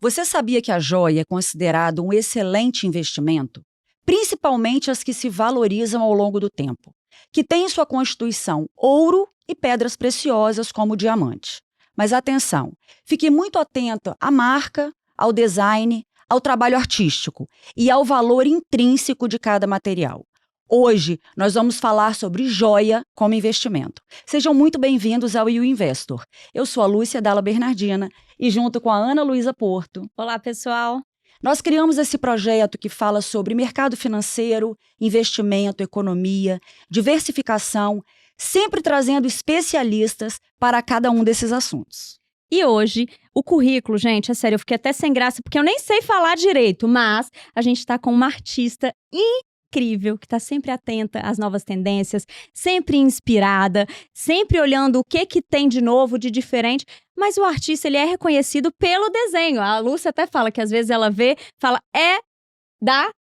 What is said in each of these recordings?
Você sabia que a joia é considerado um excelente investimento? Principalmente as que se valorizam ao longo do tempo, que têm em sua constituição ouro e pedras preciosas como o diamante. Mas atenção, fique muito atento à marca, ao design, ao trabalho artístico e ao valor intrínseco de cada material. Hoje, nós vamos falar sobre joia como investimento. Sejam muito bem-vindos ao You Investor. Eu sou a Lúcia Dalla Bernardina e junto com a Ana Luísa Porto. Olá, pessoal. Nós criamos esse projeto que fala sobre mercado financeiro, investimento, economia, diversificação, sempre trazendo especialistas para cada um desses assuntos. E hoje, o currículo, gente, é sério, eu fiquei até sem graça, porque eu nem sei falar direito, mas a gente está com uma artista incrível, que está sempre atenta às novas tendências, sempre inspirada, sempre olhando o que tem de novo, de diferente. Mas o artista, ele é reconhecido pelo desenho. A Lúcia até fala que às vezes ela vê, fala,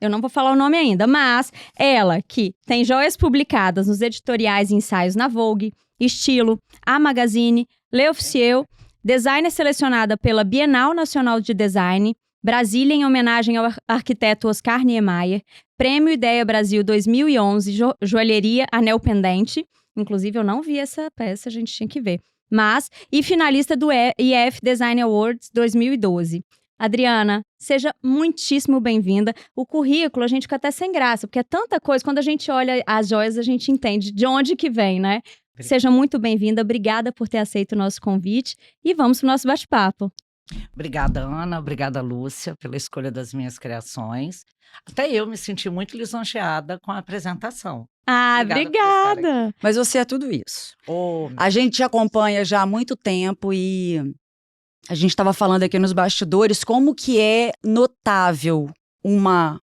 eu não vou falar o nome ainda, mas ela que tem joias publicadas nos editoriais e ensaios na Vogue, Estilo, A Magazine, L'Officiel, designer selecionada pela Bienal Nacional de Design, Brasília em homenagem ao arquiteto Oscar Niemeyer, Prêmio Ideia Brasil 2011, joalheria Anel Pendente. Inclusive, eu não vi essa peça, a gente tinha que ver. E finalista do IF Design Awards 2012. Adriana, seja muitíssimo bem-vinda. O currículo, a gente fica até sem graça, porque é tanta coisa. Quando a gente olha as joias, a gente entende de onde que vem, né? Seja muito bem-vinda. Obrigada por ter aceito o nosso convite. E vamos para o nosso bate-papo. Obrigada, Ana. Obrigada, Lúcia, pela escolha das minhas criações. Até eu me senti muito lisonjeada com a apresentação. Obrigada. Mas você é tudo isso. A gente te acompanha já há muito tempo e a gente estava falando aqui nos bastidores como que é notável uma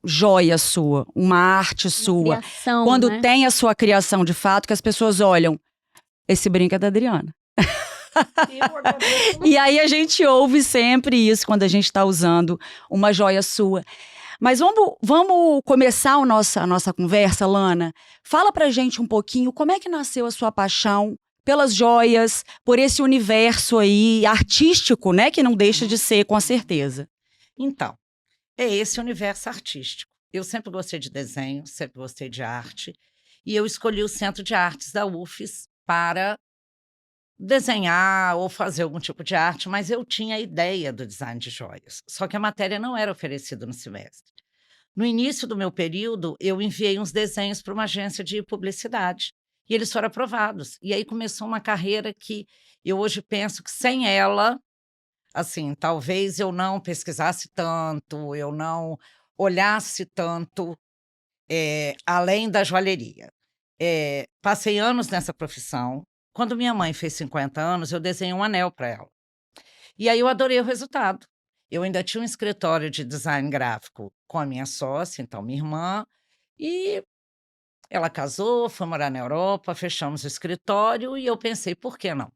joia sua, uma arte sua. Criação, quando né? tem a sua criação de fato, que as pessoas olham, esse brinco é da Adriana. E aí a gente ouve sempre isso quando a gente está usando uma joia sua. Mas vamos começar a nossa conversa, Lana. Fala pra gente um pouquinho como é que nasceu a sua paixão pelas joias, por esse universo aí artístico, né? Que não deixa de ser, com certeza. Então, é esse universo artístico. Eu sempre gostei de desenho, sempre gostei de arte. E eu escolhi o Centro de Artes da UFES para desenhar ou fazer algum tipo de arte, mas eu tinha a ideia do design de joias. Só que a matéria não era oferecida no semestre. No início do meu período, eu enviei uns desenhos para uma agência de publicidade e eles foram aprovados. E aí começou uma carreira que eu hoje penso que sem ela, assim, talvez eu não pesquisasse tanto, eu não olhasse tanto além da joalheria. Passei anos nessa profissão. Quando minha mãe fez 50 anos, eu desenhei um anel para ela. E aí eu adorei o resultado. Eu ainda tinha um escritório de design gráfico com a minha sócia, então minha irmã, e ela casou, foi morar na Europa, fechamos o escritório e eu pensei, por que não?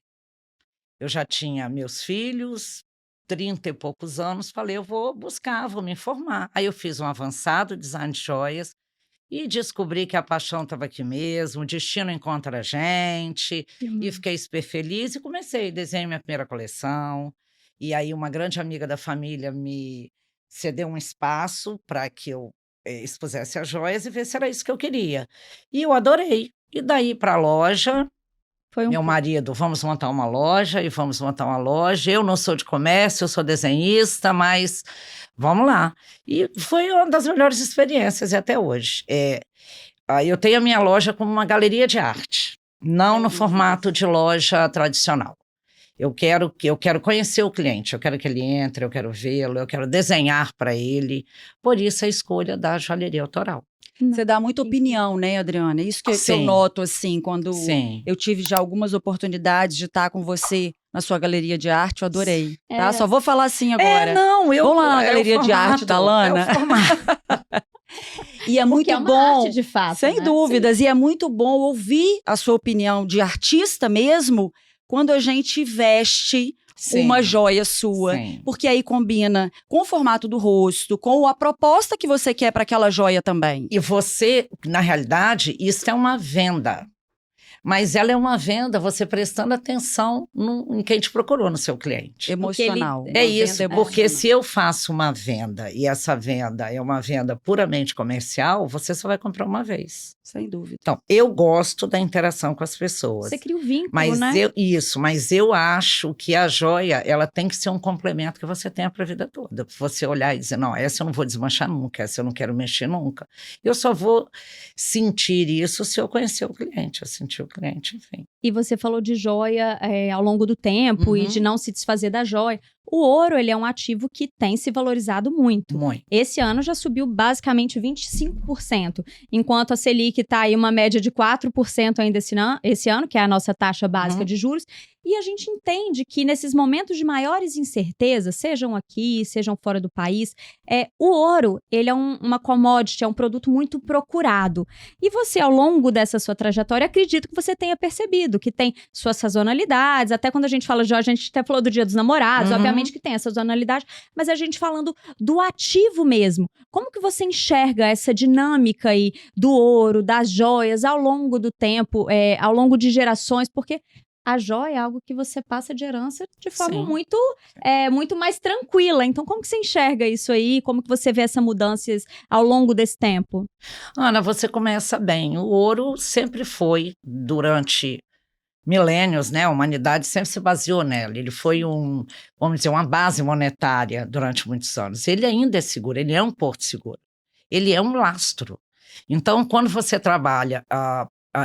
Eu já tinha meus filhos, 30 e poucos anos, falei, eu vou buscar, vou me informar. Aí eu fiz um avançado design de joias, e descobri que a paixão estava aqui mesmo, o destino encontra a gente, e fiquei super feliz e comecei, desenhei minha primeira coleção, e aí uma grande amiga da família me cedeu um espaço para que eu expusesse as joias e ver se era isso que eu queria. E eu adorei. E daí para a loja, meu marido, vamos montar uma loja, eu não sou de comércio, eu sou desenhista, mas vamos lá. E foi uma das melhores experiências, e até hoje. Eu tenho a minha loja como uma galeria de arte, não no formato de loja tradicional. Eu quero conhecer o cliente, eu quero que ele entre, eu quero vê-lo, eu quero desenhar para ele. Por isso a escolha da joalheria autoral. Você dá muita opinião, né, Adriana? Isso que eu noto, assim, quando eu tive já algumas oportunidades de estar com você na sua galeria de arte, eu adorei, tá? Só vou falar assim agora. Vamos lá na galeria de arte da Lana? E é muito Porque é uma bom, arte de fato, sem né? dúvidas, e é muito bom ouvir a sua opinião de artista mesmo, quando a gente veste uma joia sua, porque aí combina com o formato do rosto, com a proposta que você quer para aquela joia também. E você, na realidade, isso é uma venda. Mas ela é uma venda, você prestando atenção em quem te procurou, no seu cliente. Emocional. É isso, porque emocional. se eu faço uma venda e essa venda é uma venda puramente comercial, você só vai comprar uma vez. Sem dúvida. Então, eu gosto da interação com as pessoas. Você cria o vínculo, Mas né? mas eu acho que a joia, ela tem que ser um complemento que você tenha para a vida toda. Pra você olhar e dizer, não, essa eu não vou desmanchar nunca, essa eu não quero mexer nunca. Eu só vou sentir isso se eu conhecer o cliente, eu sentir o cliente, enfim. E você falou de joia ao longo do tempo e de não se desfazer da joia. O ouro, ele é um ativo que tem se valorizado muito. Muito. Esse ano já subiu basicamente 25%, enquanto a Selic está aí uma média de 4% ainda esse ano, que é a nossa taxa básica de juros. E a gente entende que nesses momentos de maiores incertezas, sejam aqui, sejam fora do país, o ouro, ele é uma commodity, é um produto muito procurado. E você, ao longo dessa sua trajetória, acredito que você tenha percebido que tem suas sazonalidades, até quando a gente fala de hoje, a gente até falou do Dia dos Namorados, obviamente que tem essa sazonalidade, mas a gente falando do ativo mesmo. Como que você enxerga essa dinâmica aí do ouro, das joias, ao longo do tempo, ao longo de gerações? Porque a joia é algo que você passa de herança de forma muito mais tranquila. Então, como que você enxerga isso aí? Como que você vê essas mudanças ao longo desse tempo? Ana, você começa bem. O ouro sempre foi, durante milênios, né? A humanidade sempre se baseou nela. Ele foi vamos dizer, uma base monetária durante muitos anos. Ele ainda é seguro, ele é um porto seguro. Ele é um lastro. Então, quando você trabalha...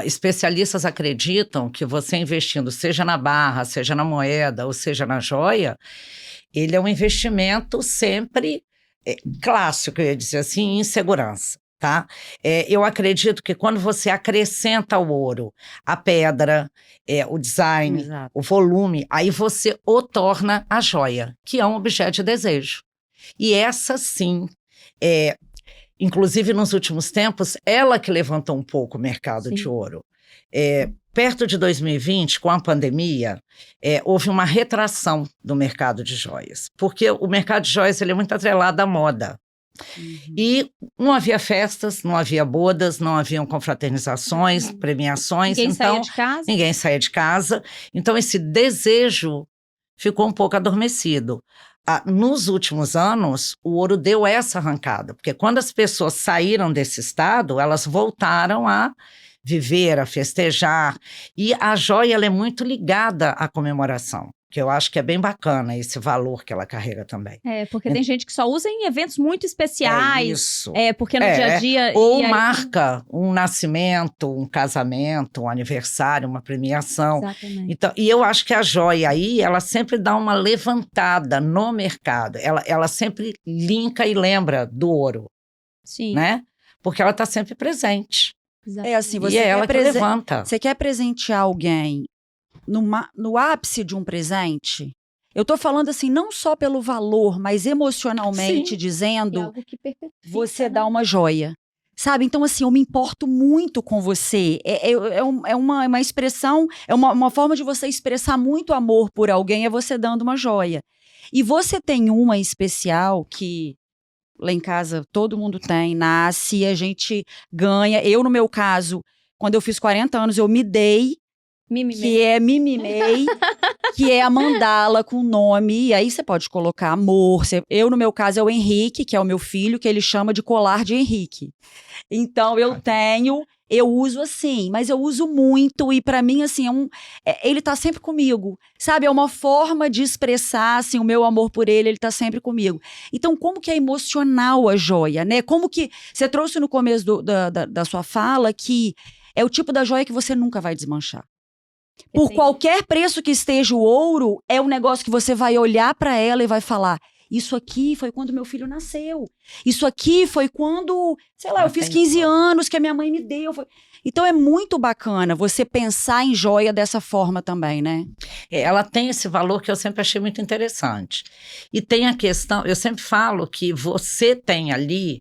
especialistas acreditam que você investindo, seja na barra, seja na moeda, ou seja na joia, ele é um investimento sempre clássico, eu ia dizer assim, em segurança, tá? Eu acredito que quando você acrescenta o ouro, a pedra, o design, Exato. o volume, aí você o torna a joia, que é um objeto de desejo. E essa sim, inclusive nos últimos tempos, ela que levantou um pouco o mercado de ouro. Perto de 2020, com a pandemia, houve uma retração do mercado de joias, porque o mercado de joias ele é muito atrelado à moda. E não havia festas, não havia bodas, não haviam confraternizações, premiações. Ninguém então, saía de casa. Ninguém saía de casa. Então, esse desejo ficou um pouco adormecido. Nos últimos anos, o ouro deu essa arrancada, porque quando as pessoas saíram desse estado, elas voltaram a viver, a festejar, e a joia ela é muito ligada à comemoração, que eu acho que é bem bacana esse valor que ela carrega também. Porque tem gente que só usa em eventos muito especiais. Isso. Porque no dia a dia... Ou marca um nascimento, um casamento, um aniversário, uma premiação. Exatamente. Então, e eu acho que a joia aí, ela sempre dá uma levantada no mercado. Ela sempre linka e lembra do ouro. Sim. Né? Porque ela está sempre presente. Exatamente. Assim, você E é ela que levanta. Você quer presentear alguém no ápice de um presente? Eu tô falando assim, não só pelo valor, mas emocionalmente dizendo, É algo que perpetua, você dá uma joia. Sabe? Então, assim, eu me importo muito com você. É uma expressão, é uma forma de você expressar muito amor por alguém, é você dando uma joia. E você tem uma especial que lá em casa todo mundo tem, nasce, a gente ganha. Eu, no meu caso, quando eu fiz 40 anos, eu me dei, que é mimimei, que é a mandala com nome, e aí você pode colocar amor. Eu, no meu caso, é o Henrique, que é o meu filho, que ele chama de colar de Henrique. Então, eu uso assim, mas eu uso muito, e pra mim, assim, ele tá sempre comigo, sabe? É uma forma de expressar, assim, o meu amor por ele tá sempre comigo. Então, como que é emocional a joia, né? Como que você trouxe no começo da sua fala que é o tipo da joia que você nunca vai desmanchar. Por qualquer preço que esteja o ouro, é um negócio que você vai olhar pra ela e vai falar... Isso aqui foi quando meu filho nasceu. Isso aqui foi quando, sei lá, eu fiz 15 anos que a minha mãe me deu. Então é muito bacana você pensar em joia dessa forma também, né? Ela tem esse valor que eu sempre achei muito interessante. E tem a questão, eu sempre falo que você tem ali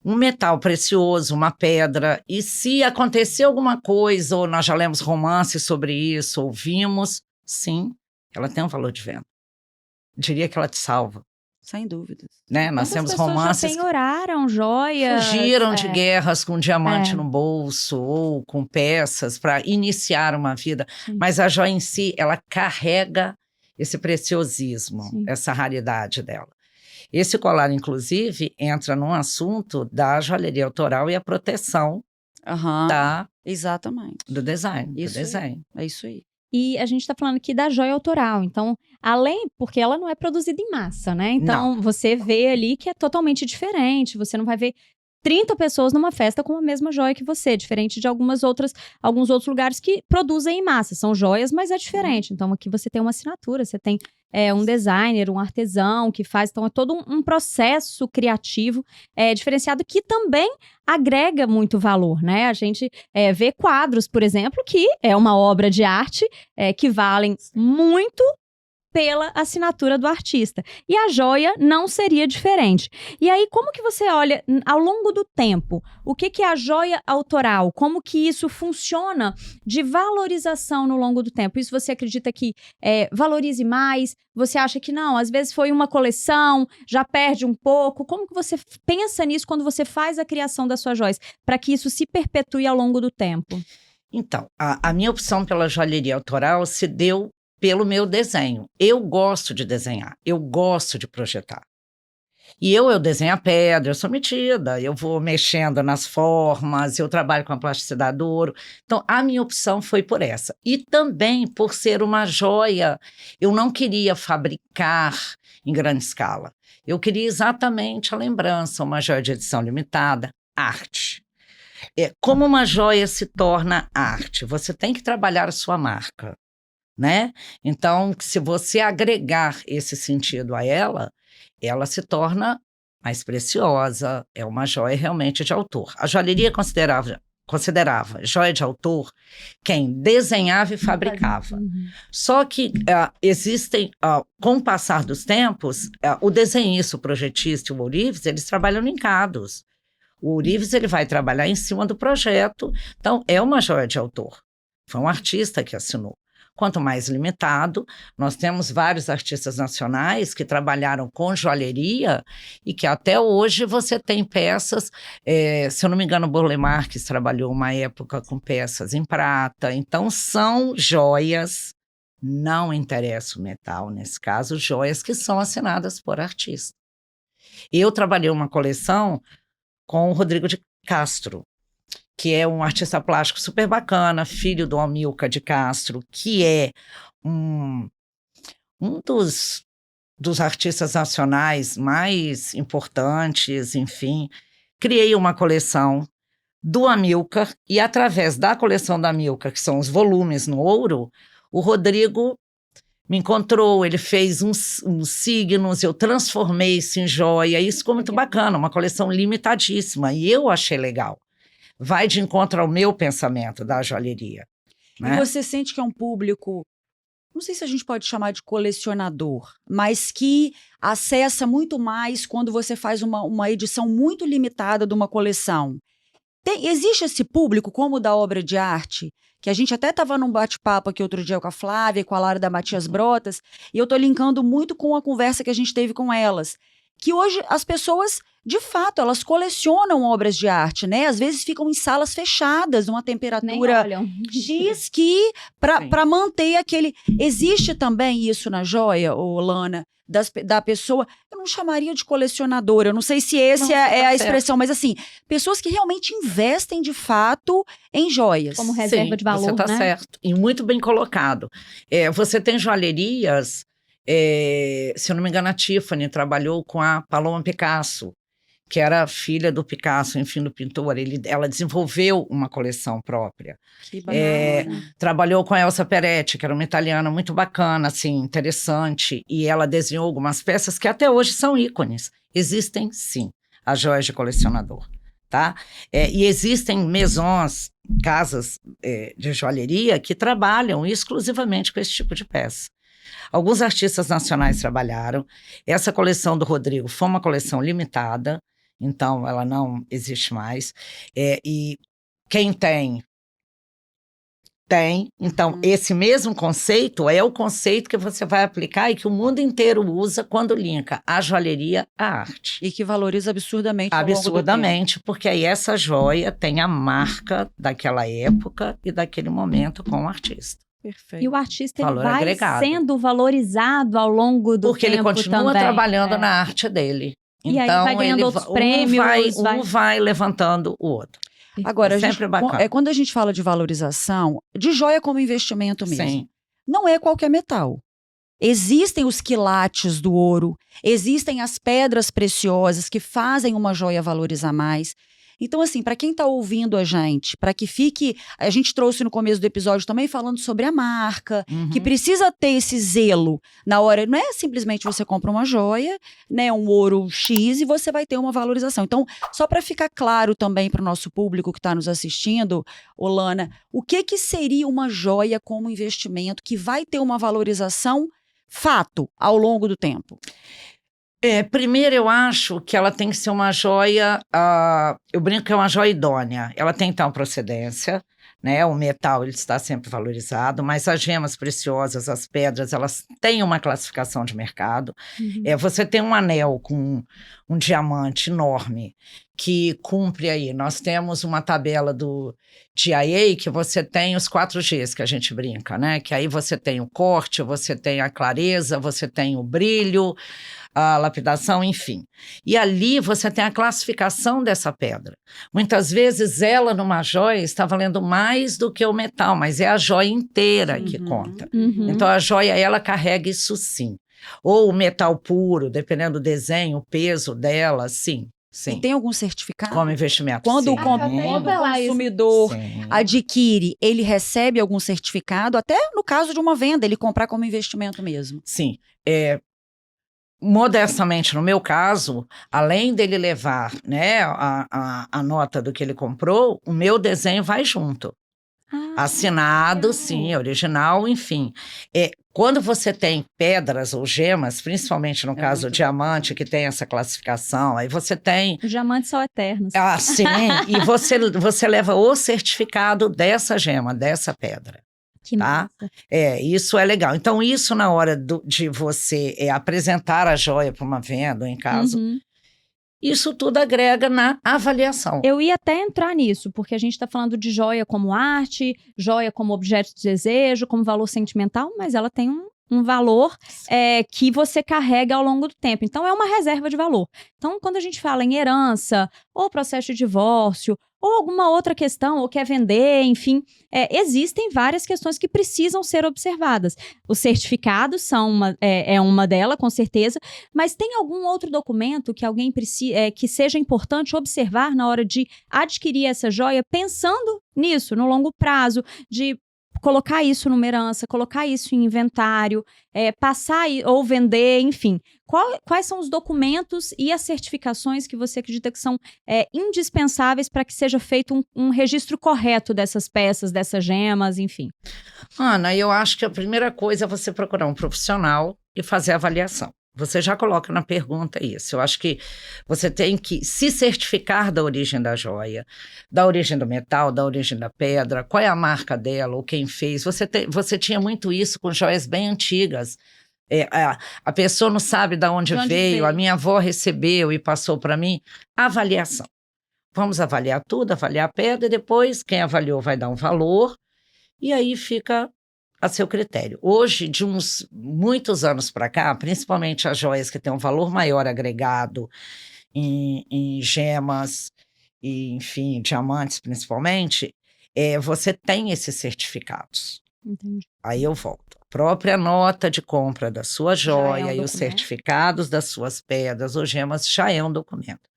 um metal precioso, uma pedra, e se acontecer alguma coisa, ou nós já lemos romances sobre isso, ouvimos, sim, ela tem um valor de venda. Diria que ela te salva. Sem dúvidas. né? Nós Quantas temos pessoas romances já que penhoraram joias? fugiram de guerras com diamante É. no bolso ou com peças para iniciar uma vida, Sim. mas a joia em si, ela carrega esse preciosismo, Sim. essa raridade dela. Esse colar, inclusive, entra num assunto da joalheria autoral e a proteção Aham, exatamente. do design. Isso do desenho. É isso aí. E a gente está falando aqui da joia autoral. Então, porque ela não é produzida em massa, né? Então, você vê ali que é totalmente diferente. Você não vai ver 30 pessoas numa festa com a mesma joia que você, diferente de alguns outros lugares que produzem em massa. São joias, mas é diferente. Então, aqui você tem uma assinatura, você tem um designer, um artesão que faz. Então, é todo um processo criativo diferenciado que também agrega muito valor, né? A gente vê quadros, por exemplo, que é uma obra de arte que valem muito pela assinatura do artista. E a joia não seria diferente. E aí, como que você olha, ao longo do tempo, o que é a joia autoral? Como que isso funciona de valorização no longo do tempo? Isso você acredita que valorize mais? Você acha que não? Às vezes foi uma coleção, já perde um pouco. Como que você pensa nisso quando você faz a criação das suas joias? Para que isso se perpetue ao longo do tempo? Então, a minha opção pela joalheria autoral se deu pelo meu desenho. Eu gosto de desenhar, eu gosto de projetar. E eu desenho a pedra, eu sou metida, eu vou mexendo nas formas, eu trabalho com a plasticidade do ouro. Então, a minha opção foi por essa. E também por ser uma joia, eu não queria fabricar em grande escala. Eu queria exatamente a lembrança, uma joia de edição limitada, arte. Como uma joia se torna arte? Você tem que trabalhar a sua marca, né? Então, se você agregar esse sentido a ela se torna mais preciosa, é uma joia realmente de autor. A joalheria considerava joia de autor quem desenhava e fabricava. Só que existem, com o passar dos tempos, o desenhista, o projetista e o ourives, eles trabalham linkados. O ourives, ele vai trabalhar em cima do projeto, então é uma joia de autor. Foi um artista que assinou. Quanto mais limitado, nós temos vários artistas nacionais que trabalharam com joalheria e que até hoje você tem peças, se eu não me engano, Burle Marx trabalhou uma época com peças em prata, então são joias, não interessa o metal nesse caso, joias que são assinadas por artistas. Eu trabalhei uma coleção com o Rodrigo de Castro, que é um artista plástico super bacana, filho do Amilcar de Castro, que é um dos artistas nacionais mais importantes, enfim. Criei uma coleção do Amilcar e, através da coleção da Amilcar, que são os volumes no ouro, o Rodrigo me encontrou, ele fez uns signos, eu transformei isso em joia, isso ficou muito bacana, uma coleção limitadíssima, e eu achei legal. Vai de encontro ao meu pensamento da joalheria. Né? E você sente que é um público, não sei se a gente pode chamar de colecionador, mas que acessa muito mais quando você faz uma edição muito limitada de uma coleção. Existe esse público, como o da obra de arte, que a gente até estava num bate-papo aqui outro dia com a Flávia e com a Lara da Matias Brotas, e eu estou linkando muito com a conversa que a gente teve com elas, que hoje as pessoas, de fato, elas colecionam obras de arte, né? Às vezes ficam em salas fechadas, numa temperatura X, que para manter aquele... Existe também isso na joia, Lana, da pessoa... Eu não chamaria de colecionadora, eu não sei se essa é a expressão, mas assim, pessoas que realmente investem de fato em joias. Como reserva de valor, você está né? certo. E muito bem colocado. Você tem joalherias... se eu não me engano, a Tiffany trabalhou com a Paloma Picasso, que era filha do Picasso, enfim, do pintor. Ela desenvolveu uma coleção própria. Que bacana. Trabalhou com a Elsa Peretti, que era uma italiana muito bacana, assim, interessante, e ela desenhou algumas peças que até hoje são ícones. Existem, sim, as joias de colecionador, tá? E existem maisons, casas de joalheria que trabalham exclusivamente com esse tipo de peça. Alguns artistas nacionais trabalharam. Essa coleção do Rodrigo foi uma coleção limitada, então ela não existe mais. E quem tem Tem. Então, esse mesmo conceito é o conceito que você vai aplicar e que o mundo inteiro usa quando linka a joalheria à arte. E que valoriza absurdamente ao longo do tempo. Absurdamente, porque aí essa joia tem a marca daquela época e daquele momento com o artista. Perfeito. E o artista ele Valor vai agregado. sendo valorizado ao longo do Porque tempo ele continua também. trabalhando na arte dele. E aí Então, vai ganhando ele outros prêmios, um vai levantando o outro. Agora, Sempre bacana. quando a gente fala de valorização, de joia como investimento mesmo, Sim. não é qualquer metal. Existem os quilates do ouro, existem as pedras preciosas que fazem uma joia valorizar mais. Então, assim, para quem está ouvindo a gente, para que fique... A gente trouxe no começo do episódio também falando sobre a marca, que precisa ter esse zelo na hora. Não é simplesmente você compra uma joia, né, um ouro X e você vai ter uma valorização. Então, só para ficar claro também para o nosso público que está nos assistindo, Olana, o que seria uma joia como investimento que vai ter uma valorização fato ao longo do tempo? Primeiro, eu acho que ela tem que ser uma joia, eu brinco que é uma joia idônea. Ela tem, então, procedência, né? O metal ele está sempre valorizado, mas as gemas preciosas, as pedras, elas têm uma classificação de mercado. Você tem um anel com um diamante enorme que cumpre aí. Nós temos uma tabela do GIA que você tem os 4 Gs que a gente brinca, né? Que aí você tem o corte, você tem a clareza, você tem o brilho, a lapidação, enfim. E ali você tem a classificação dessa pedra. Muitas vezes ela numa joia está valendo mais do que o metal, mas é a joia inteira que conta. Então a joia, ela carrega isso sim. Ou o metal puro, dependendo do desenho, o peso dela, sim. E tem algum certificado? Como investimento, Quando sim. o consumidor adquire, ele recebe algum certificado? Até no caso de uma venda, ele comprar como investimento mesmo. Sim. Modestamente, no meu caso, além dele levar, né, a nota do que ele comprou, o meu desenho vai junto. Assinado, sim, original, enfim. Quando você tem pedras ou gemas, principalmente no caso do diamante, que tem essa classificação, aí você tem... Os diamantes são eternos. Sim, e você leva o certificado dessa gema, dessa pedra. Que tá? massa. Isso é legal. Então, isso na hora de você apresentar a joia para uma venda, ou em caso, isso tudo agrega na avaliação. Eu ia até entrar nisso, porque a gente está falando de joia como arte, joia como objeto de desejo, como valor sentimental, mas ela tem um valor que você carrega ao longo do tempo. Então, é uma reserva de valor. Então, quando a gente fala em herança, ou processo de divórcio, ou alguma outra questão, ou quer vender, enfim, existem várias questões que precisam ser observadas. Os certificados são uma delas, com certeza, mas tem algum outro documento que alguém que seja importante observar na hora de adquirir essa joia, pensando nisso, no longo prazo, de colocar isso numa herança, colocar isso em inventário, passar ou vender, enfim. Quais são os documentos e as certificações que você acredita que são indispensáveis para que seja feito um registro correto dessas peças, dessas gemas, enfim? Ana, eu acho que a primeira coisa é você procurar um profissional e fazer a avaliação. Você já coloca na pergunta isso. Eu acho que você tem que se certificar da origem da joia, da origem do metal, da origem da pedra, qual é a marca dela, ou quem fez. Você tinha muito isso com joias bem antigas. A pessoa não sabe de onde veio, a minha avó recebeu e passou para mim. Avaliação. Vamos avaliar tudo, avaliar a pedra, e depois quem avaliou vai dar um valor, e aí fica a seu critério. Hoje, de uns muitos anos para cá, principalmente as joias que têm um valor maior agregado em gemas, e, enfim, diamantes principalmente, você tem esses certificados. Entendi. Aí eu volto. A própria nota de compra da sua joia e os certificados das suas pedras ou gemas já é um documento.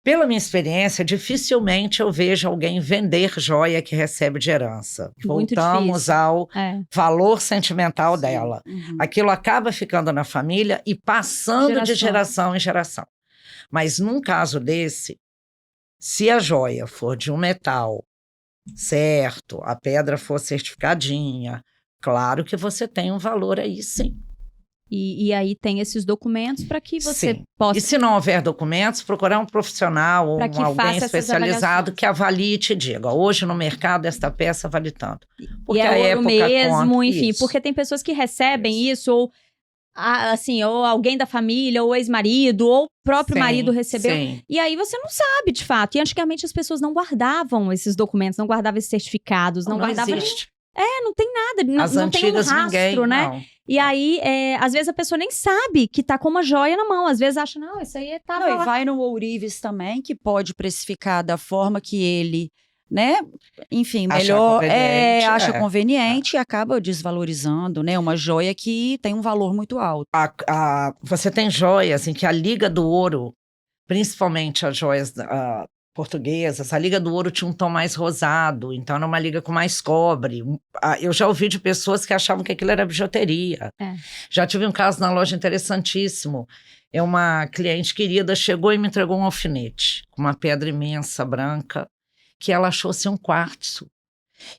Pela minha experiência, dificilmente eu vejo alguém vender joia que recebe de herança. Muito Voltamos difícil. ao valor sentimental dela. Aquilo acaba ficando na família e passando de geração em geração. Mas num caso desse, se a joia for de um metal certo, a pedra for certificadinha, claro que você tem um valor aí sim. E aí tem esses documentos para que você Sim. possa... E se não houver documentos, procurar um profissional ou Pra que faça alguém essas especializado avaliações. que avalie e te diga, hoje no mercado esta peça vale tanto. Porque e é a ouro época mesmo, conta enfim, isso. porque tem pessoas que recebem isso, ou assim, ou alguém da família, ou ex-marido, ou o próprio Sim, marido recebeu. sim. E aí você não sabe, de fato. E antigamente as pessoas não guardavam esses documentos, não guardavam esses certificados, não guardavam... existe. Não tem nada, não, As não tem um antigas rastro, ninguém, né? não. E aí, às vezes a pessoa nem sabe que tá com uma joia na mão. Às vezes acha, não, isso aí tava Não, e lá. vai no ourives também, que pode precificar da forma que ele, né? Enfim, Acha melhor conveniente, acha é. conveniente e acaba desvalorizando, né? Uma joia que tem um valor muito alto. Você tem joias em que a liga do ouro, principalmente as joias portuguesas, a liga do ouro tinha um tom mais rosado, então era uma liga com mais cobre. Eu já ouvi de pessoas que achavam que aquilo era bijuteria. É. Já tive um caso na loja interessantíssimo. Uma cliente querida chegou e me entregou um alfinete com uma pedra imensa, branca, que ela achou ser um quartzo.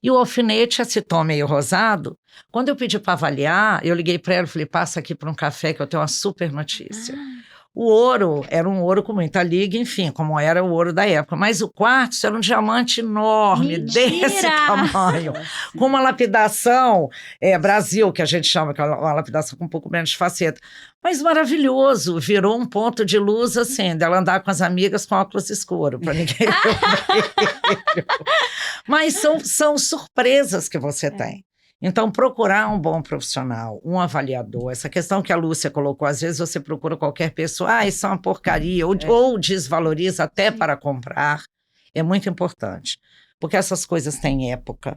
E o alfinete, esse tom meio rosado, quando eu pedi para avaliar, eu liguei para ela e falei, passa aqui para um café que eu tenho uma super notícia. O ouro era um ouro com muita liga, enfim, como era o ouro da época. Mas o quartzo era um diamante enorme, Mentira! desse tamanho, com uma lapidação, Brasil, que a gente chama, que é uma lapidação com um pouco menos de faceta. Mas maravilhoso, virou um ponto de luz, assim, dela andar com as amigas com óculos escuros, para ninguém ver o brilho. Mas são surpresas que você tem. Então, procurar um bom profissional, um avaliador, essa questão que a Lúcia colocou, às vezes você procura qualquer pessoa, isso é uma porcaria, ou desvaloriza até para comprar, é muito importante, porque essas coisas têm época.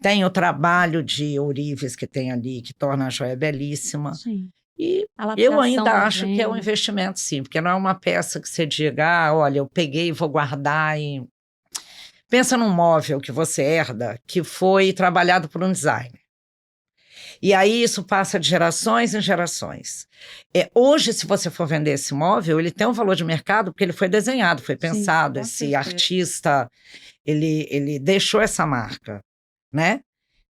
Tem o trabalho de ourives que tem ali, que torna a joia belíssima. Sim. E A lapidação eu ainda da acho que é um venda. investimento, sim, porque não é uma peça que você diga, olha, eu peguei e vou guardar e... Pensa num móvel que você herda, que foi trabalhado por um designer. E aí isso passa de gerações em gerações. Hoje, se você for vender esse móvel, ele tem um valor de mercado porque ele foi desenhado, foi pensado. com Esse certeza. artista, ele deixou essa marca, né?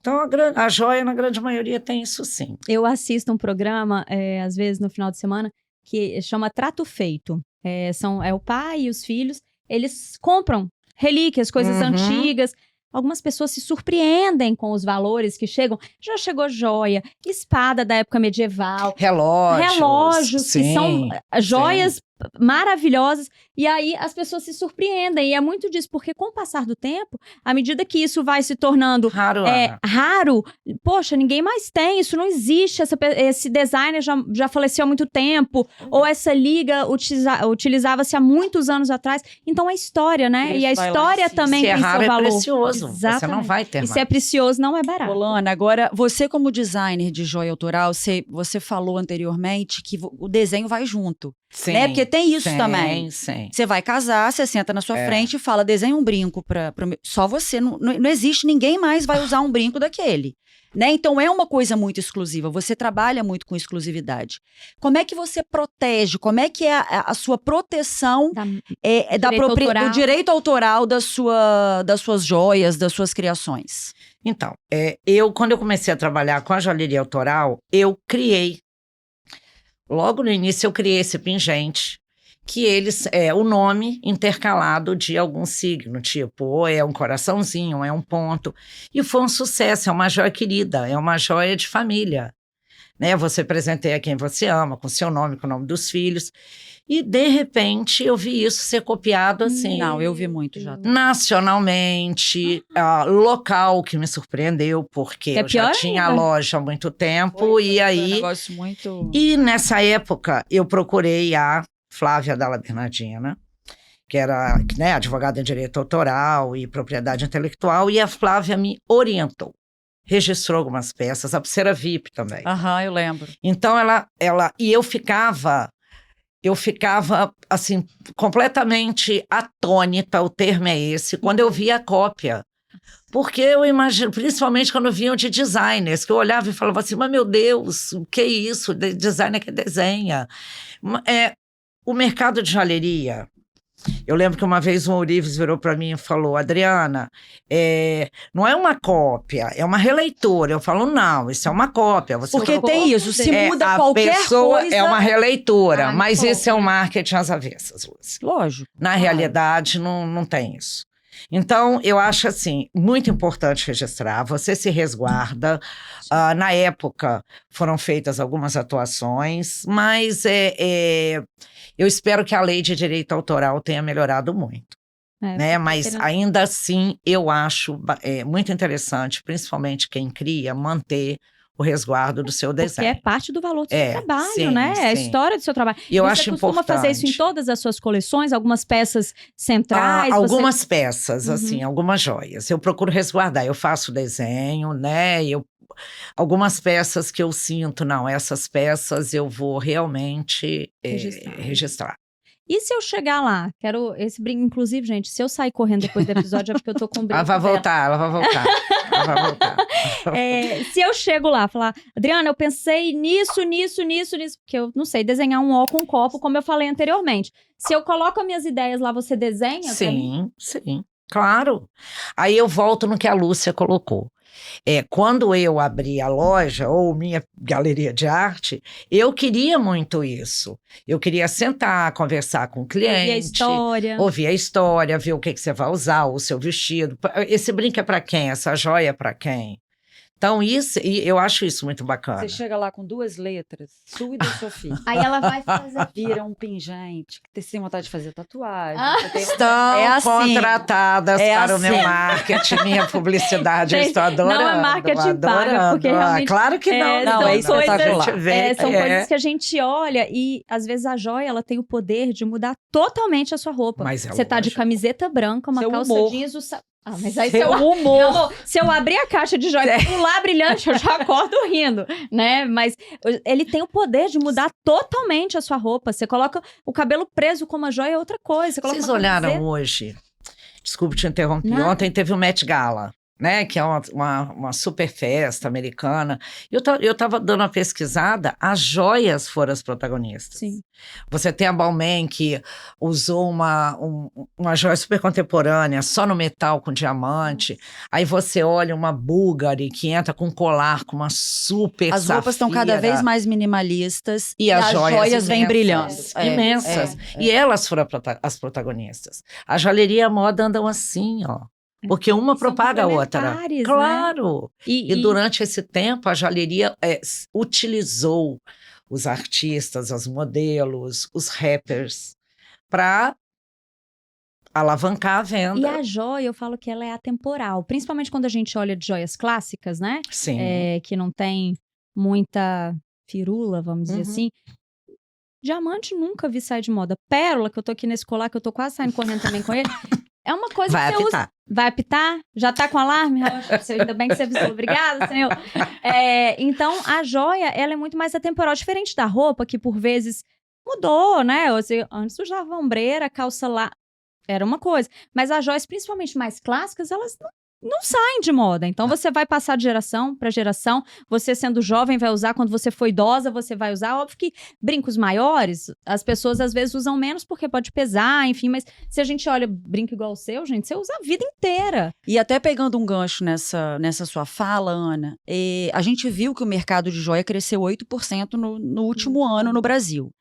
Então, a joia, na grande maioria, tem isso sim. Eu assisto um programa, às vezes no final de semana, que chama Trato Feito. É o pai e os filhos, eles compram relíquias, coisas antigas. Algumas pessoas se surpreendem com os valores que chegam. Já chegou joia, espada da época medieval, relógios que sim, são joias maravilhosas. E aí as pessoas se surpreendem. E é muito disso, porque com o passar do tempo, à medida que isso vai se tornando Raro, Ana. raro, poxa, ninguém mais tem, isso não existe, esse designer já faleceu há muito tempo, ou essa liga utilizava-se há muitos anos atrás. Então é história, né? Isso, e a vai lá história em cima. também Se é tem raro, seu é valor. precioso. Você não Exatamente. vai ter E mais. se é precioso, não é barato. Olana, agora, você como designer de joia autoral, você falou anteriormente que o desenho vai junto, Sim, né? Porque tem isso sim, também. Sim. Você vai casar, você senta na sua frente e fala, desenha um brinco só você, não existe, ninguém mais vai usar um brinco daquele. Né? Então é uma coisa muito exclusiva, você trabalha muito com exclusividade. Como é que você protege, como é que é a sua proteção do direito autoral das suas joias, das suas criações? Então, quando eu comecei a trabalhar com a joalheria autoral, eu criei, logo no início eu criei esse pingente, que o nome intercalado de algum signo, tipo, ou é um coraçãozinho, ou é um ponto. E foi um sucesso, é uma joia querida, é uma joia de família. Né? Você presenteia quem você ama, com seu nome, com o nome dos filhos. E, de repente, eu vi isso ser copiado assim. Não, eu vi muito já. Nacionalmente, local que me surpreendeu, porque eu já tinha a loja há muito tempo. E aí. Um negócio muito... E nessa época, eu procurei a Flávia Dalla Bernardina, que era advogada em direito autoral e propriedade intelectual, e a Flávia me orientou. Registrou algumas peças, a pulseira VIP também. Eu lembro. Então, e eu ficava, assim, completamente atônita, o termo é esse, quando eu via a cópia. Porque eu imagino, principalmente quando vinham de designers, que eu olhava e falava assim, mas meu Deus, o que é isso? Designer que desenha. O mercado de joalheria, Eu lembro que uma vez o Ourives virou para mim e falou, Adriana, não é uma cópia, é uma releitura. Eu falo, não, isso é uma cópia. Você Porque tem isso, se muda a qualquer pessoa coisa... é uma releitura, Ah, mas me esse é conta. um marketing às avessas, Lúcia. Lógico. Na claro. realidade, não tem isso. Então, eu acho assim, muito importante registrar, você se resguarda. Na época, foram feitas algumas atuações, mas eu espero que a lei de direito autoral tenha melhorado muito. Né? Mas ainda assim, eu acho muito interessante, principalmente quem cria, manter o resguardo do seu Porque desenho. é parte do valor do seu trabalho, sim, né? É a sim. história do seu trabalho. E eu você acho costuma fazer isso em importante. todas as suas coleções? Algumas peças centrais? Algumas peças, Uhum. assim, algumas joias. Eu procuro resguardar, eu faço desenho, né? Algumas peças que eu sinto, não, essas peças eu vou realmente registrar. E se eu chegar lá? Quero esse brinco. Inclusive, gente, se eu sair correndo depois do episódio é porque eu tô com um brinco. Ela vai voltar, ela vai voltar. Ela vai voltar. Se eu chego lá, falar, Adriana, eu pensei nisso, porque eu não sei desenhar um O com um copo, como eu falei anteriormente. Se eu coloco as minhas ideias lá, você desenha? Sim, claro. Aí eu volto no que a Lúcia colocou. Quando eu abri a loja, ou minha galeria de arte, eu queria muito isso. Eu queria sentar, conversar com o cliente, ouvir a história, ver o que você vai usar, o seu vestido. Esse brinco é para quem? Essa joia é para quem? Então, eu acho isso muito bacana. Você chega lá com 2 letras, sua e da Sofia. Aí ela vai fazer. Vira um pingente, que tem vontade de fazer tatuagem. Estão contratadas para o meu marketing, minha publicidade. Gente, eu estou adorando. Não é marketing paga, porque realmente... Claro que não. Não, é espetacular. São coisas que a gente olha e, às vezes, a joia ela tem o poder de mudar totalmente a sua roupa. Mas você tá de camiseta branca, uma seu calça humor. jeans... mas aí seu humor. Amor, se eu abrir a caixa de joia e pular brilhante, eu já acordo rindo, né? Mas ele tem o poder de mudar totalmente a sua roupa. Você coloca o cabelo preso com uma joia é outra coisa. Vocês olharam hoje? Desculpe te interromper. Não. Ontem teve o Met Gala, né? Que é uma super festa americana. Eu estava dando uma pesquisada, as joias foram as protagonistas. Sim. Você tem a Balmain, que usou uma joia super contemporânea, só no metal com diamante. Aí você olha uma Bulgari, que entra com colar, com uma super As roupas estão cada vez mais minimalistas e as joias vêm brilhando. Imensas. E elas foram as protagonistas. A joalheria e a moda andam assim, ó. Porque uma propaga a outra. Né? Claro! E durante esse tempo, a joalheria utilizou os artistas, os modelos, os rappers, para alavancar a venda. E a joia, eu falo que ela é atemporal. Principalmente quando a gente olha de joias clássicas, né? Sim. Que não tem muita firula, vamos dizer assim. Diamante nunca vi sair de moda. Pérola, que eu tô aqui nesse colar, que eu tô quase saindo correndo também com ele. É uma coisa Vai que você apitar. usa. Vai apitar? Já tá com alarme? Ainda bem que você avisou. Obrigada, senhor. Então, a joia, ela é muito mais atemporal. Diferente da roupa, que por vezes mudou, né? Antes usava ombreira, calça lá. Era uma coisa. Mas as joias, principalmente mais clássicas, elas não saem de moda. Então, você vai passar de geração para geração. Você, sendo jovem, vai usar. Quando você for idosa, você vai usar. Óbvio que brincos maiores, as pessoas às vezes usam menos porque pode pesar, enfim. Mas se a gente olha brinco igual o seu, gente, você usa a vida inteira. E até pegando um gancho nessa sua fala, Ana, a gente viu que o mercado de joia cresceu 8% no último ano no Brasil.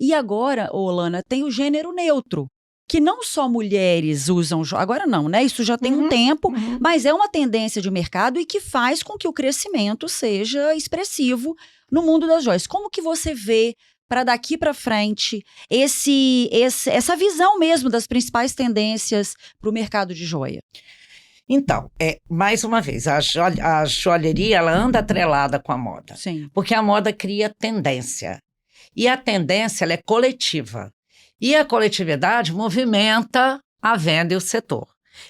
E agora, Lana, tem o gênero neutro. Que não só mulheres usam joia, agora não, né? Isso já tem um tempo, mas é uma tendência de mercado e que faz com que o crescimento seja expressivo no mundo das joias. Como que você vê, para daqui para frente, essa visão mesmo das principais tendências para o mercado de joia? Então, mais uma vez, a joalheria ela anda atrelada com a moda. Sim. Porque a moda cria tendência. E a tendência ela é coletiva. E a coletividade movimenta a venda e o setor.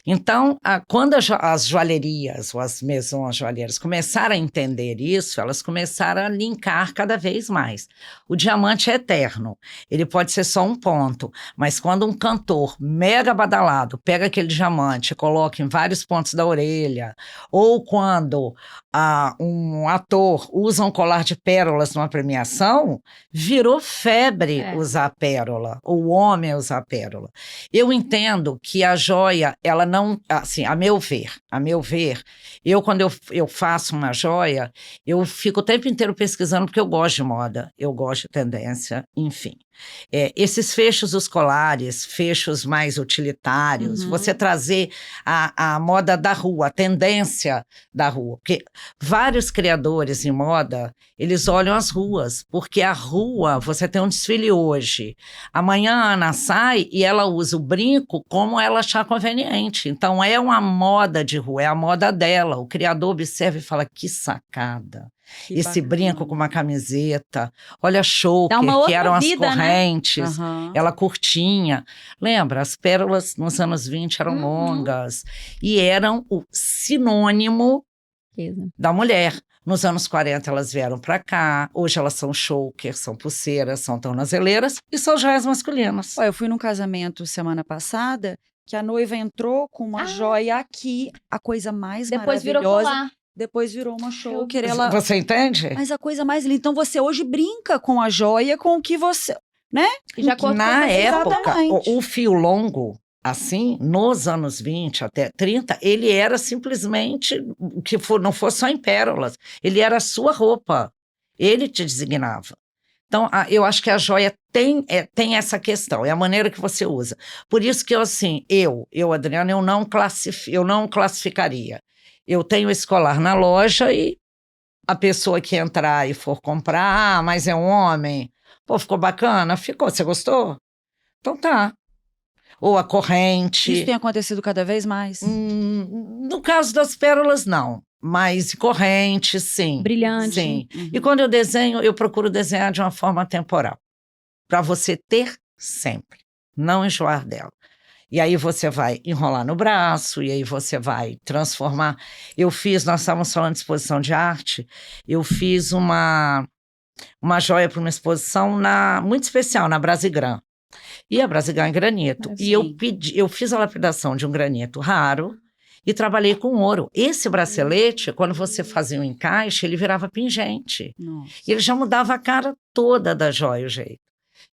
Então, quando as joalherias, ou as maisons joalheiras começaram a entender isso, elas começaram a linkar cada vez mais. O diamante é eterno, ele pode ser só um ponto, mas quando um cantor mega badalado pega aquele diamante e coloca em vários pontos da orelha, ou quando um ator usa um colar de pérolas numa premiação, virou febre usar a pérola, o homem usar a pérola. Eu entendo que a joia, ela não, assim, a meu ver, quando eu faço uma joia, eu fico o tempo inteiro pesquisando porque eu gosto de moda, eu gosto de tendência, enfim. Esses fechos dos colares, fechos mais utilitários, você trazer a moda da rua, a tendência da rua, porque vários criadores em moda, eles olham as ruas, porque a rua, você tem um desfile hoje, amanhã a Ana sai e ela usa o brinco como ela achar conveniente, então é uma moda de rua, é a moda dela, o criador observa e fala, que sacada. Esse brinco com uma camiseta, olha choker, que eram as correntes, ela curtinha. Lembra, as pérolas nos anos 20 eram longas e eram o sinônimo da mulher. Nos anos 40 elas vieram para cá, hoje elas são choker, são pulseiras, são tornozeleiras e são joias masculinas. Eu fui num casamento semana passada que a noiva entrou com uma joia aqui, a coisa mais depois maravilhosa. Virou colar. Depois virou uma choker. Você entende? Mas a coisa mais linda. Então você hoje brinca com a joia com o que você, né? Na época, o fio longo, assim, nos anos 20 até 30, ele era simplesmente, não fosse só em pérolas, ele era a sua roupa, ele te designava. Então, eu acho que a joia tem essa questão, é a maneira que você usa. Por isso que Adriana, eu não classificaria. Eu tenho esse colar na loja e a pessoa que entrar e for comprar, mas é um homem, pô, ficou bacana? Ficou, você gostou? Então tá. Ou a corrente. Isso tem acontecido cada vez mais? No caso das pérolas, não. Mas corrente, sim. Brilhante. Sim. E quando eu desenho, eu procuro desenhar de uma forma temporal. Para você ter sempre. Não enjoar dela. E aí você vai enrolar no braço, e aí você vai transformar. Nós estávamos falando de exposição de arte, eu fiz uma joia para uma exposição muito especial, na Brasigran. E a Brasigran é granito. E eu fiz a lapidação de um granito raro e trabalhei com ouro. Esse bracelete, quando você fazia um encaixe, ele virava pingente. Nossa. E ele já mudava a cara toda da joia, o jeito.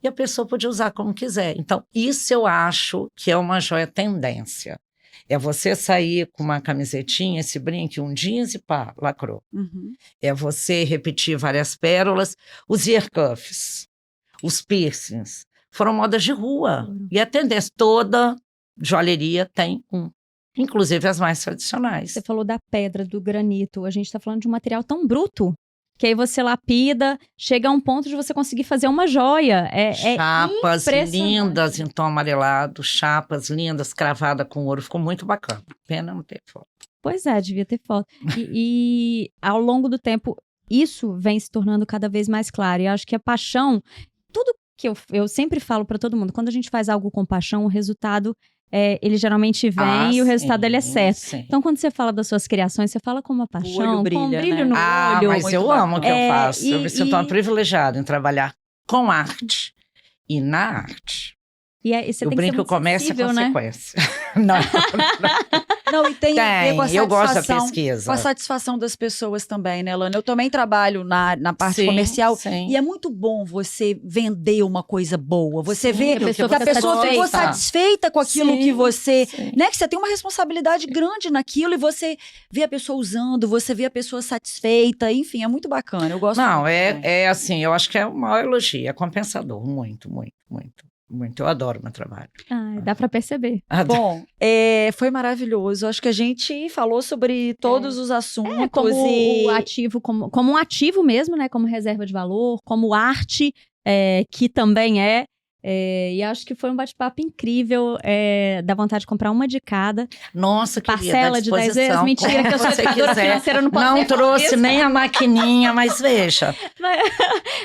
E a pessoa podia usar como quiser. Então, isso eu acho que é uma joia tendência. É você sair com uma camisetinha, esse brinco, um jeans e pá, lacrou. É você repetir várias pérolas. Os ear cuffs, os piercings, foram modas de rua. E a tendência, toda joalheria tem inclusive as mais tradicionais. Você falou da pedra, do granito. A gente está falando de um material tão bruto. Que aí você lapida, chega a um ponto de você conseguir fazer uma joia. Chapas lindas em tom amarelado, chapas lindas, cravada com ouro. Ficou muito bacana. Pena não ter foto. Pois é, devia ter foto. E ao longo do tempo, isso vem se tornando cada vez mais claro. E eu acho que a paixão, tudo que eu sempre falo para todo mundo, quando a gente faz algo com paixão, o resultado... ele geralmente vem e o resultado dele é certo. Sim. Então, quando você fala das suas criações, você fala com uma paixão, brilha, com um brilho né? no olho. Mas eu amo o que eu faço. Eu me sinto uma privilegiada em trabalhar com arte e na arte. E você o tem brinco que ser começa a consequência. Né? Não, e tem a ver com a satisfação. Eu gosto da pesquisa. Com a satisfação das pessoas também, né, Lana? Eu também trabalho na parte comercial. Sim. E é muito bom você vender uma coisa boa. Você vê que a pessoa satisfeita. ficou satisfeita com aquilo que você... Sim. Né, que você tem uma responsabilidade grande naquilo e você vê a pessoa usando, você vê a pessoa satisfeita. Enfim, é muito bacana. Eu gosto Não, muito. Assim, eu acho que é o maior elogio. É compensador. Muito, muito, muito. Muito, eu adoro meu trabalho. Dá pra perceber. Bom, foi maravilhoso. Acho que a gente falou sobre todos os assuntos. Como ativo, como um ativo mesmo, né? Como reserva de valor, como arte, que também é. E acho que foi um bate-papo incrível. Dá vontade de comprar uma de cada. Nossa, querida, Parcela de 10 vezes. Mentira, que eu sou você educadora quiser. financeira, não posso Não nem falar trouxe isso. nem a maquininha, mas veja.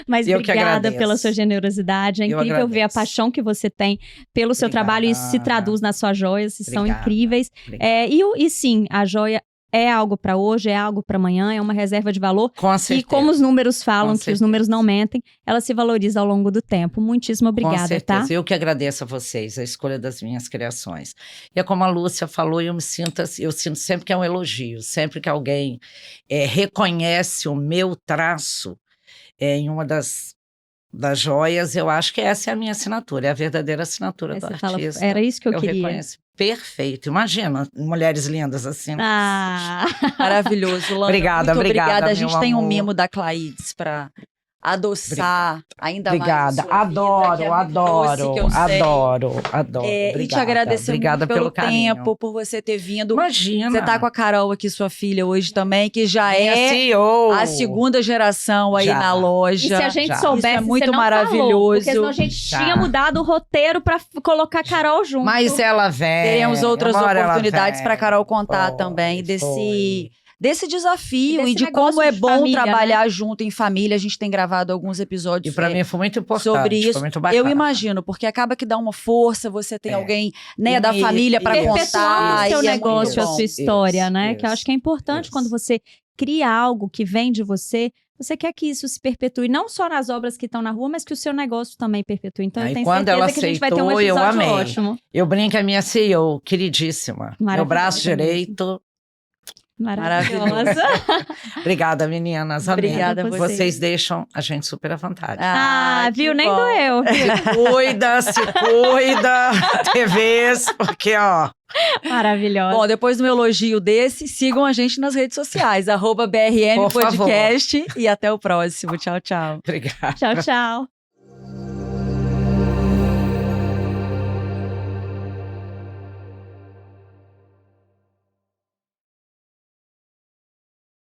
Mas Eu que obrigada agradeço. pela sua generosidade. É Eu incrível ver a agradeço. paixão que você tem pelo seu trabalho. E isso se traduz nas suas joias, que são Obrigada. incríveis. Obrigada. E sim, a joia é algo para hoje, é algo para amanhã, é uma reserva de valor. Com E certeza. como os números falam, Com que os certeza. números não mentem, ela se valoriza ao longo do tempo. Muitíssimo Com obrigada, certeza. tá? Eu que agradeço a vocês, a escolha das minhas criações. E é como a Lúcia falou, eu sinto sempre que é um elogio, sempre que alguém reconhece o meu traço em uma das joias, eu acho que essa é a minha assinatura, é a verdadeira assinatura Aí do você fala, artista. era isso que eu queria. Reconheço. Perfeito. Imagina, mulheres lindas assim. Ah, Maravilhoso, Lana. Obrigada, Muito obrigada, obrigada. A meu gente tem um amor. mimo da Claides para adoçar ainda mais Obrigada, a sua vida, que é muito doce, que eu sei. adoro. E te Obrigada, agradecer obrigada muito pelo carinho. tempo, por você ter vindo. Imagina. Você tá com a Carol aqui, sua filha, hoje também, que já Minha é CEO. a segunda geração aí Já. na e loja. se a gente já. soubesse, Isso é muito você não maravilhoso. falou, porque senão a gente Já. tinha mudado o roteiro pra colocar a Carol junto. Mas ela vem. Teremos outras uma hora ela oportunidades vem. para Carol contar Foi, também desse desafio E desse e de negócio como é de bom família, trabalhar junto em família. A gente tem gravado alguns episódios E para mim foi muito importante. sobre isso. Foi muito bacana. Eu imagino, porque acaba que dá uma força, você tem alguém, né, da E- família para isso, perpetuando contar. o seu e é negócio, muito a bom. sua história, Isso, né? Que eu acho que é importante isso. quando você cria algo que vem de você. Você quer que isso se perpetue, não só nas obras que estão na rua, mas que o seu negócio também perpetue. Então, eu Aí, tenho quando certeza ela que a gente vai ter um aceitou, eu episódio amei. ótimo. Eu brinco, a minha CEO, queridíssima. Meu Maravilhosa braço mesmo. direito. Maravilhosa. Obrigada, meninas. Amei. Obrigada a você. Vocês deixam a gente super à vontade. Ah, que viu? Nem bom. doeu. Se cuida, TVs, porque, ó. Maravilhosa. Bom, depois do meu elogio desse, sigam a gente nas redes sociais, @BRM Por favor. Podcast. E até o próximo. Tchau, tchau. Obrigada. Tchau, tchau.